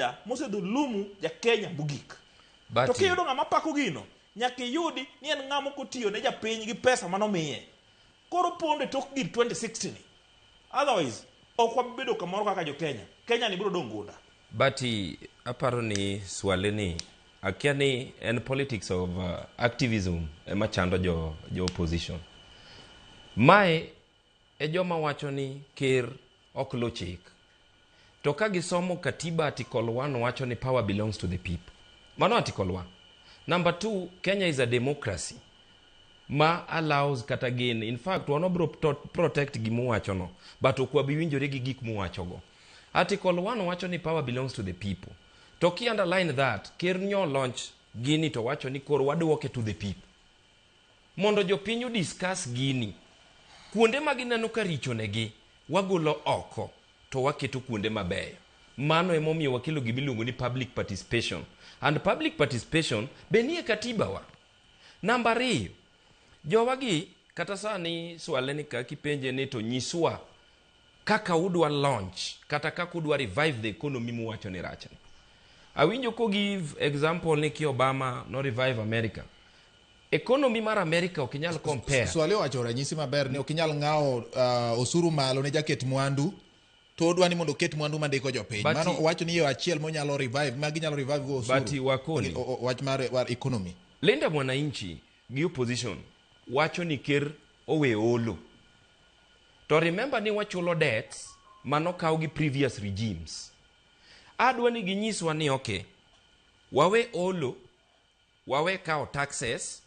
leader mosedho lumu ja Kenya bugik. To kiyudo ng'ama pako gino, nyaka yudi ni en ng'ama kotiyo ne japiny gi pesa manomiye. Koro ponde tok gir 2060 ni. Otherwise, ok wabedo kamoro kaka jo Kenya. Kenya ni biro dongunda. Bati aparo ni swale ni akia ni en politics of activism ema chando jo opposition. Mae e joma wacho ni ker ok lo chik. To ka gisomo katiba article 1 wacho ni power belongs to the people. Mano article 1. Number 2, Kenya is a democracy ma allows kata gain. In fact, wano bro protect gimuwacho no, but okwabi winjore gi gik muwacho go. Article 1 wacho ni power belongs to the people. To ki underline that, ker nyo launch gini to wacho ni kor wadwoke to the people. Mondo jo pinyu discuss gini. Kuonde maginano ka richo negi, wagolo oko to waketo kuonde mabeyo. Mano emomiyo wakelo gibiluongo ni public participation. And public participation benie katiba wa. Number 2, jowagi kata sani swale ni kaki penje ni to nyiswa kaka udwa launch kata kaka udwa revive the economy muwacho ni rachni. Awinjo ko give example ni ki Obama no revive America. Economy mar America ok nyal compare. Swale wacho ranyisi maber ni ok nyal ng'ao osuru malo ne jaket mwandu to odwani mondo ket mwandu mandiko jopiny. Mano wacho ni yo achiel monyalo revive, magi nyalo revive go osuru. Bati wakoni wach mar economy. Linda Mwananchi gi opposition wacho ni ker owe olo. To remember ni wachulo debts mano kaw gi previous regimes. Adwa ni ginyiswa ni okay, wawe olo, wawe kaw taxes,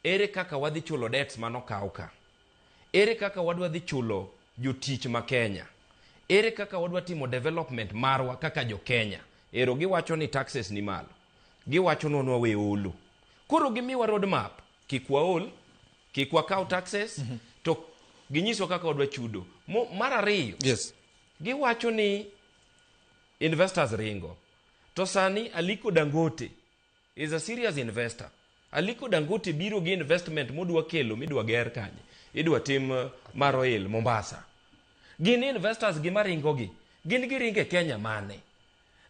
ere kaka wadhi chulo debts mano kaw ka. Ere kaka wadwa dhi chulo jotich ma Kenya. Ere kaka wadwa timo development marwa kaka jo Kenya. Ero giwacho ni taxes ni malo. Giwacho no wawe olo. Koro gimiwa roadmap, kikwa ol, kikwa kaw taxes, to ginyiswa kaka wadwa chudo. Mara riyo. Yes. Giwacho ni investors ringo. To sani Aliko Dangote is a serious investor. Aliko Dangote biro gi investment modwa kelo midwa ger kanye. Idwa tim Maroil Mombasa. Gin investors gima ringo gi. Gin giringe Kenya mane.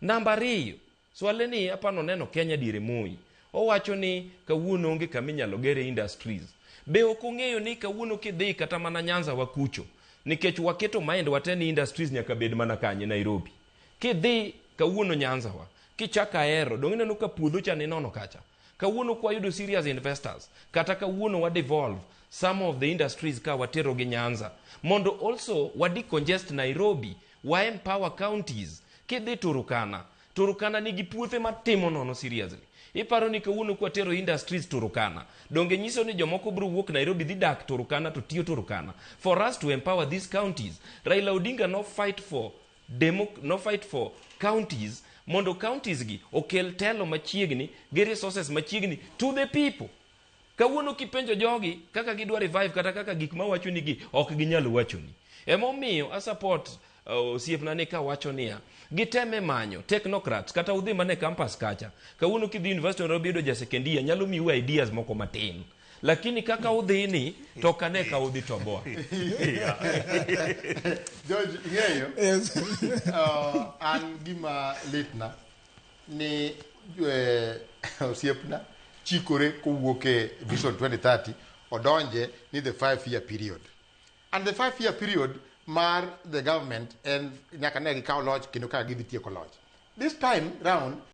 Number 2, swale ni apano neno Kenya dire mui. Owacho ni kawuono onge kaminyalo gere industries. Be okong'eyo ni kawuono kidhi kata mana Nyanza wakucho. Nikech waketo mind wateni industries nyaka bed mana kanye Nairobi. Kidhi kawuono Nyanza wa. Kichaka Ahero, dongine nuka puodho cha ni nono kacha. Kawuono kwa yudo serious investors. Kata kawuono wa devolve some of the industries ka watero gi Nyanza. Mondo also wadi congest Nairobi, wa empower counties. Kidhi Turukana. Turukana nigi puothe matimo nono seriously. Iparo ni kawuono kwa tero industries Turukana. Donge nyiso ni jomoko bro wuok Nairobi dhi dak Turukana to tiyo Turukana. For us to empower these counties, Raila Odinga no fight for counties, mondo counties gi okel telo machiegni gi resources machiegni to the people. Kawuono kipenjo jogi kaka gidwa revive kata kaka gik ma wacho nigi ok ginyalo wacho ni. Emomiyo a support osiepna ni ka wacho niya giteme manyo technocrats kata udhi mane campus kacha. Kawuono kidhi university Nairobi yudo ja secondia nyalo miu ideas moko matin. Lakini kaka udhi ni to kane ka udhi toboa. George ngeyo. Yes. An gima litna ni osiepna chikore kowuoke Vision 2030 odonje ni the 5-year period. And the 5-year period mar the government and nyaka ne gikaw lodge kendo ka gidhi tieko lodge. This time round